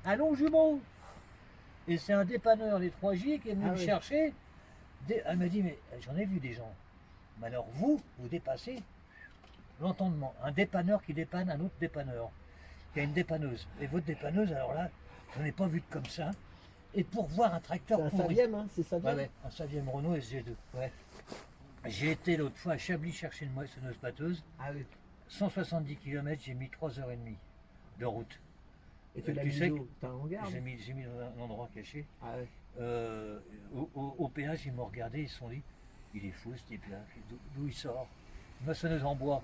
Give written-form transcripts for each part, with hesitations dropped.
allons jumeaux. Et c'est un dépanneur, les 3J, qui est venu me chercher. Elle m'a dit, mais j'en ai vu des gens. Mais alors vous dépassez l'entendement. Un dépanneur qui dépanne un autre dépanneur. Il y a une dépanneuse. Et votre dépanneuse, alors là, j'en ai pas vu de comme ça. Et pour voir un tracteur C'est un pourri. Savième, hein, c'est Savième. Ouais, un Savième Renault SG2. Ouais. J'ai été l'autre fois à Chablis chercher une moissonneuse batteuse. Ah oui. 170 km, j'ai mis 3h30 de route. Et tu l'as tu mis sais où? T'as un regard? J'ai mis dans un endroit caché. Ah ouais. Au péage, ils m'ont regardé, ils se sont dit, il est fou ce type-là, d'où il sort? Une moissonneuse en bois.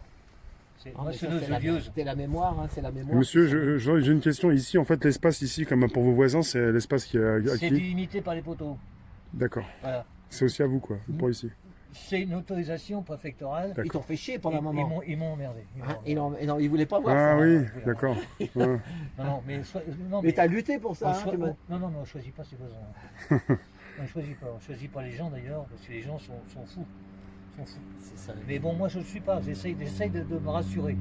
C'est une moissonneuse odieuse. C'est la mémoire, hein, c'est la mémoire. Monsieur, j'ai une question ici. En fait, l'espace ici, comme pour vos voisins, c'est l'espace qui est C'est acquis. délimité par les poteaux. D'accord. Voilà. C'est aussi à vous, quoi, pour ici. C'est une autorisation préfectorale. Ils t'ont fait chier pendant un moment. Ils m'ont emmerdé. Non, ils voulaient pas voir Ah ça. oui, hein. d'accord. Ouais. Non, Mais t'as lutté pour ça. Hein, non, on ne choisit pas ses voisins. On ne choisit pas. On ne choisit pas les gens d'ailleurs, parce que les gens sont fous. C'est ça. Mais bon, moi je ne le suis pas. J'essaye de me rassurer.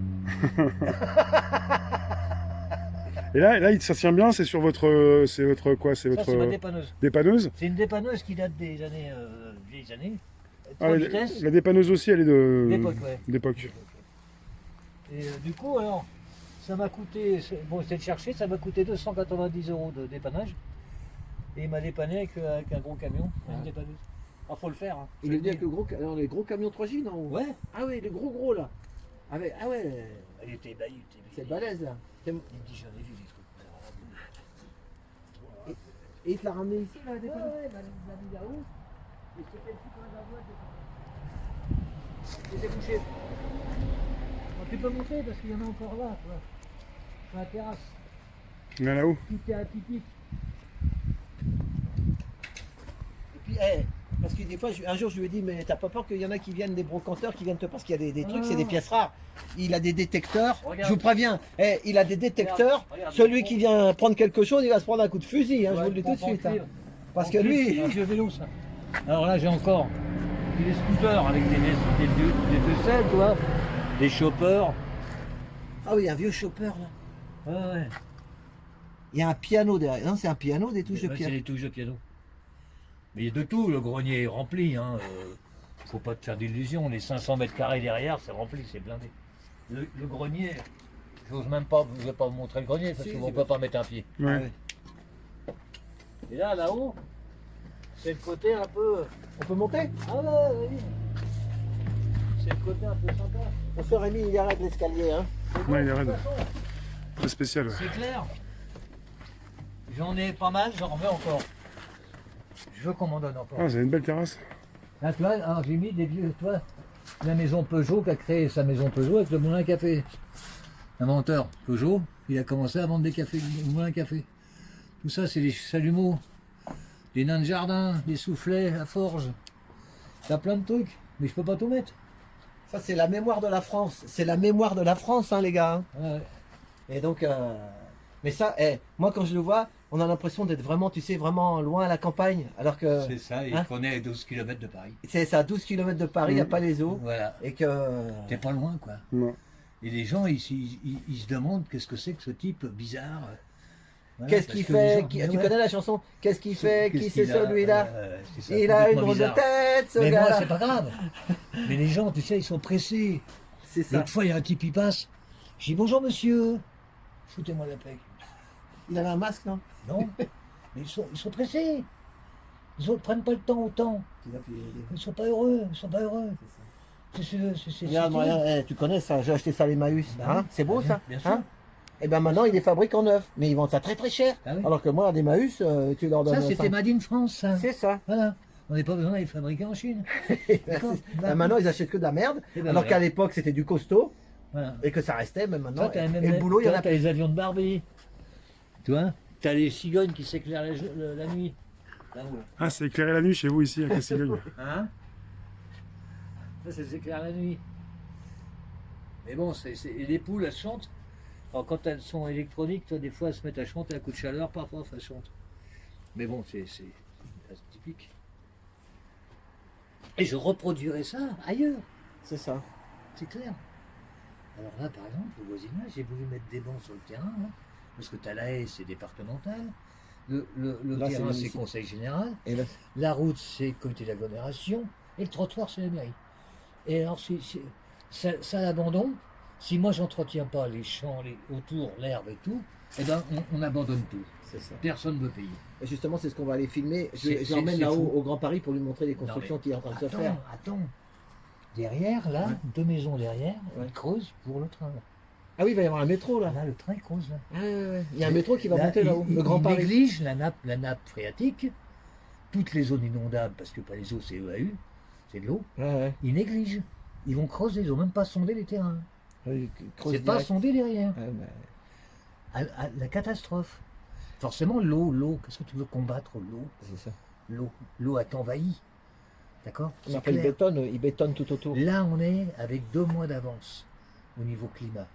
Et là, ça tient bien. C'est sur votre, c'est votre quoi? C'est Ça, votre c'est ma dépanneuse. dépanneuse. C'est une dépanneuse qui date des années, vieilles années. Ah, 3 vitesses. la dépanneuse aussi, elle est D'époque, ouais. d'époque. Et du coup, alors, ça m'a coûté, bon, j'étais le chercher, ça m'a coûté 290 € de dépannage. Et il m'a dépanné avec un gros camion, une dépanneuse. Alors, faut le faire. Hein. Il est venu avec les gros camions 3J, non? Ouais. Ah ouais, les gros là. Ah ouais, Il était ébahi, c'est balèze là. Il me dit, j'en ai vu des trucs. Et il te l'a ramené ici là, Ouais, des il m'a mis là-haut. Et c'était le petit coin de la boîte. C'était bouché. Alors, tu peux monter parce qu'il y en a encore là, tu vois. Sur la terrasse. Là, là-haut. Tout est atypique. Et puis, parce que des fois, un jour je lui ai dit, mais t'as pas peur qu'il y en a qui viennent, des brocanteurs qui viennent te. Parce qu'il y a des trucs, c'est des pièces rares. Il a des détecteurs. Regarde. Je vous préviens, il a des détecteurs. Regarde, Celui qui vient prendre quelque chose, il va se prendre un coup de fusil, hein, je Ouais, vous le dis tout de suite. Hein. cuivre. Parce que En lui. plus, c'est un vieux vélo, ça. Alors là, j'ai encore des scooters avec des deux selles, tu vois, des choppers. Ah oui, un vieux chopper là. Ouais. Il y a un piano derrière. Non, c'est un piano, des touches de C'est piano. les touches de piano. Mais il y a de tout, le grenier est rempli. Hein. Faut pas te faire d'illusions. Les 500 mètres carrés derrière, c'est rempli, c'est blindé. Le grenier, j'ose même pas, je vais pas vous montrer le grenier parce Si, qu'on si, peut pas mettre un pied. Ouais. Et là, là-haut, c'est le côté un peu. On peut monter? Ah ouais, oui. C'est le côté un peu sympa. Mon frère Rémi, il arrête l'escalier. Hein. Ouais, il est raide. De toute façon, Très spécial. Ouais. c'est clair. J'en ai pas mal, j'en remets encore. Je veux qu'on m'en donne encore. Ah, vous avez une belle terrasse. Là, tu vois, alors j'ai mis des vieux, tu vois, la maison Peugeot qui a créé sa maison Peugeot avec le moulin à café. L'inventeur Peugeot, il a commencé à vendre des cafés, des moulins à café. Tout ça, c'est des chalumeaux, des nains de jardin, des soufflets, la forge. T'as plein de trucs, mais je peux pas tout mettre. Ça, c'est la mémoire de la France. C'est la mémoire de la France, hein, les gars. Hein. Ouais. Et donc, mais ça, moi, quand je le vois, on a l'impression d'être vraiment, tu sais, vraiment loin à la campagne. Alors que C'est ça, il hein prenait 12 km de Paris. c'est à 12 km de Paris, il n'y a pas les eaux. Voilà, Et que. t'es pas loin, quoi. Non. Et les gens, ils se demandent qu'est-ce que c'est que ce type bizarre. Voilà, Qu'est-ce parce qu'il que les fait gens- Tu mais ouais. connais la chanson? Qu'est-ce qu'il fait Qui Qu'est-ce c'est qu'il a celui-là c'est ça, Il a une complètement drôle de bizarre. tête, ce Mais moi, gars-là. c'est pas grave. Mais les gens, tu sais, ils sont pressés. C'est ça. L'autre fois, il y a un type qui passe. Je dis bonjour monsieur. Foutez-moi la paix. Il avait un masque, non? Non. Mais ils sont pressés. Ils ne prennent pas le temps autant. Ils sont pas heureux. Ils sont pas heureux. C'est Regarde, moi, tu connais ça, j'ai acheté ça à l'Emmaüs. Bah Hein oui, c'est beau bien, ça bien sûr. hein Et ben maintenant, il les fabrique en neuf. Mais ils vendent ça très très cher. Ah oui. Alors que moi, à l'Emmaüs, tu leur donnes Ça, c'était Made in France. Ça. C'est ça. Voilà. On n'a pas besoin d'aller fabriquer en Chine. D'accord. Ben, maintenant, ils achètent que de la merde. Et ben alors voilà. qu'à l'époque, c'était du costaud. Voilà. Et que ça restait, même maintenant. Toi, t'as même et le boulot, il y en toi, a t'as les avions de Barbie. Tu vois. T'as les cigognes qui s'éclairent la nuit. Là-haut. Ah, c'est éclairé la nuit chez vous ici, avec la cigogne. Hein? Ça s'éclaire la nuit. Mais bon, et les poules, elles chantent. Alors quand elles sont électroniques, toi, des fois, elles se mettent à chanter à coup de chaleur, parfois, elles chantent. Mais bon, c'est typique. Et je reproduirai ça ailleurs, C'est ça. c'est clair. Alors là, par exemple, au voisinage, j'ai voulu mettre des bancs sur le terrain. Là. Parce que tu as la haie, c'est départemental. Le Là, c'est terrain, c'est municipal. conseil général. Et là, La route, c'est comité d'agglomération. Et le trottoir, c'est la mairie. Et alors, ça l'abandon. Si moi, j'entretiens pas les champs autour, l'herbe et tout, eh ben, on abandonne tout. c'est ça. Personne ne veut payer. Et justement, c'est ce qu'on va aller filmer. C'est- Je l'emmène c'est là-haut fou. au Grand Paris pour lui montrer les constructions Non, qui est en train de se faire. Attends. Derrière, là, Ouais. 2 maisons derrière, Ouais. ils creusent pour le train. Là, Ah oui, il va y avoir un métro là. Là le train, il creuse. Là. Ah, ouais. Il y a un métro qui va Là, monter là-haut, il- le Grand il Paris. néglige la nappe phréatique, toutes les zones inondables, parce que pas les eaux, c'est EAU, c'est de l'eau. Ouais. Ils négligent. Ils vont creuser, ils n'ont même pas sondé les terrains. Ouais, creuse C'est pas direct. sondé derrière. Ouais, bah, La catastrophe. Forcément, l'eau. Qu'est-ce que tu veux combattre l'eau? c'est ça. L'eau a t'envahi. D'accord? Mais C'est après, clair. il bétonne tout autour. Là, on est avec 2 mois d'avance au niveau climat.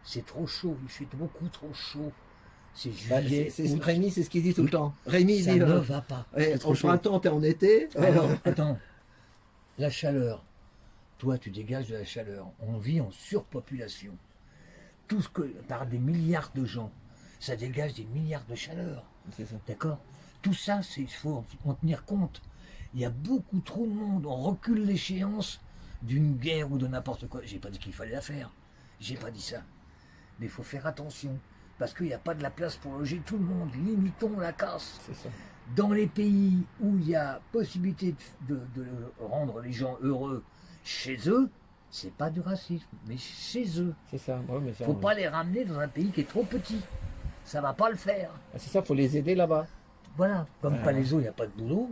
C'est trop chaud, il fait beaucoup trop chaud. C'est Bah, juillet, août, Rémi, c'est ce qu'il dit tout le temps. Rémi, il ça dit ne va pas. eh, trop au chaud. printemps, t'es en été. Alors, attends, la chaleur. Toi, tu dégages de la chaleur. On vit en surpopulation. Tout ce que, par des milliards de gens, ça dégage des milliards de chaleur. C'est ça. D'accord? Tout ça, il faut en tenir compte. Il y a beaucoup trop de monde. On recule l'échéance d'une guerre ou de n'importe quoi. J'ai pas dit qu'il fallait la faire. J'ai pas dit ça. Mais il faut faire attention. Parce qu'il n'y a pas de la place pour loger tout le monde. Limitons la casse. C'est ça. Dans les pays où il y a possibilité de rendre les gens heureux chez eux, c'est pas du racisme, mais chez eux. C'est ça. Ouais, mais ça, Faut pas les ramener dans un pays qui est trop petit. Ça va pas le faire. C'est ça, faut les aider là-bas. Voilà. Comme Ouais. Palaiso, il n'y a pas de boulot.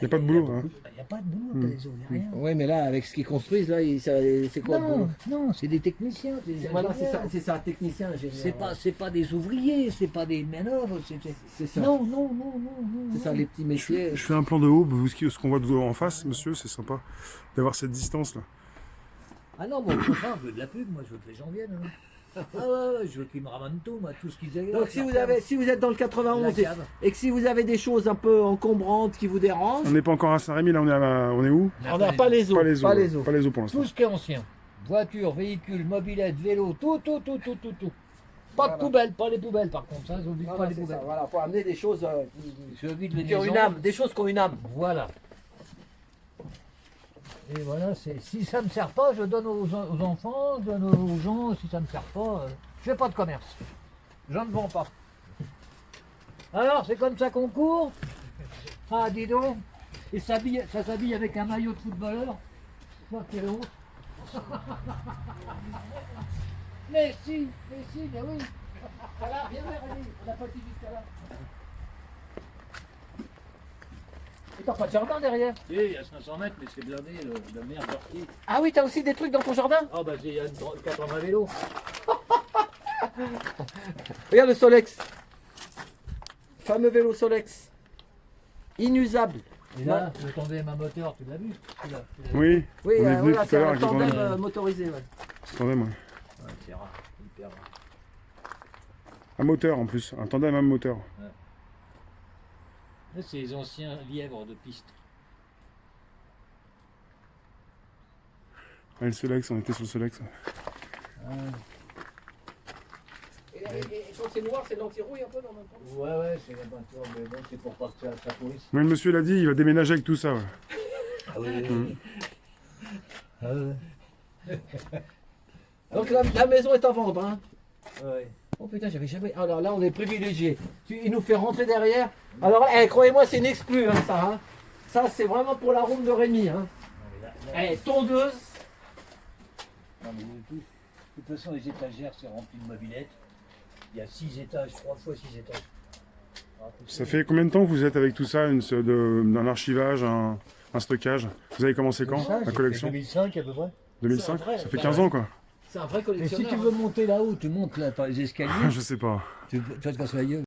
Il y a pas de boulot, hein. Il n'y a pas de boulot à Hmm. Palaiso, il n'y a rien. Ouais, mais là, avec ce qu'ils construisent, là, c'est quoi le Non, boulot non, c'est des techniciens. Voilà, c'est ça, technicien, ingénieur. C'est pas des ouvriers, c'est pas des manœuvres. C'est ça. Non. C'est ça, les petits métiers. Je fais un plan de haut, ce qu'on voit en face, monsieur, c'est sympa d'avoir cette distance là. Ah non, moi, au contraire, je veux de la pub, moi, je veux que les gens viennent. hein. Ah ouais, je veux qu'ils me ramènent tout, moi, tout ce qu'ils aient. Donc, si vous êtes dans le 91 La cave. et que si vous avez des choses un peu encombrantes qui vous dérangent, On n'est pas encore à Saint-Rémy, là on est où? on n'a pas les eaux. Pas les eaux. Pas les eaux. Pas les eaux pour l'instant. Tout ce qui est ancien. Voiture, véhicule, mobilette, vélo, tout. Pas de Voilà. poubelle, pas les poubelles par contre, ça, j'oublie pas Voilà, les c'est poubelles. ça, voilà, faut amener des choses Je vide les qui ont maisons. une âme, des choses qui ont une âme. Voilà. Et voilà, si ça ne me sert pas, je donne aux enfants, je donne aux gens, si ça ne me sert pas, je fais pas de commerce. Je ne vends pas. Alors, c'est comme ça qu'on court. Ah, dis donc. Et ça s'habille avec un maillot de footballeur. Quoi qu'il autre. mais oui. Voilà, viens vers Rémi, on n'a pas été jusqu'à là. Et t'as pas de jardin derrière? Si, il y a 500 mètres, mais c'est blindé, la merde partie. Ah oui, t'as aussi des trucs dans ton jardin? Ah bah il y a 80 vélos. Regarde le Solex. Fameux vélo Solex. Inusable. Et là, le tandem à moteur, tu l'as vu? Tu l'as vu. Oui, Oui, on est venu voilà, tout à c'est l'heure un avec le tandem tandem. motorisé. Ouais. Tandem, ouais. Ouais, c'est rare, hyper rare. Un moteur en plus, un tandem, un moteur. Là, c'est les anciens lièvres de piste. Ouais, le Solex, on était sur le Solex. Et quand c'est noir, c'est l'anti-rouille un peu dans le même temps? Ouais, c'est la peinture, mais bon, c'est pour pas que ça pourrisse. Mais le monsieur l'a dit, il va déménager avec tout ça. Ouais. Ah oui. Ah ouais. Donc la maison est à vendre. Hein. Ouais. Oh putain, j'avais jamais. Alors là, on est privilégié. Il nous fait rentrer derrière. Alors, croyez-moi, c'est une exclue, hein, ça. Hein. Ça, c'est vraiment pour la room de Rémi. Hein. Non, mais là, Tondeuse. non, mais de toute façon, les étagères, c'est rempli de mobilettes. Il y a 6 étages, 3 fois 6 étages. Ah, Ça fait combien de temps que vous êtes avec tout ça, un archivage, un stockage? Vous avez commencé quand, Ça, la j'ai collection? fait 2005 à peu près. 2005? C'est vrai, Ça fait bah 15 ouais. ans quoi. C'est un vrai Mais si collectionneur. tu veux monter là-haut, tu montes là par les escaliers, Je sais pas. tu vas te casser la gueule.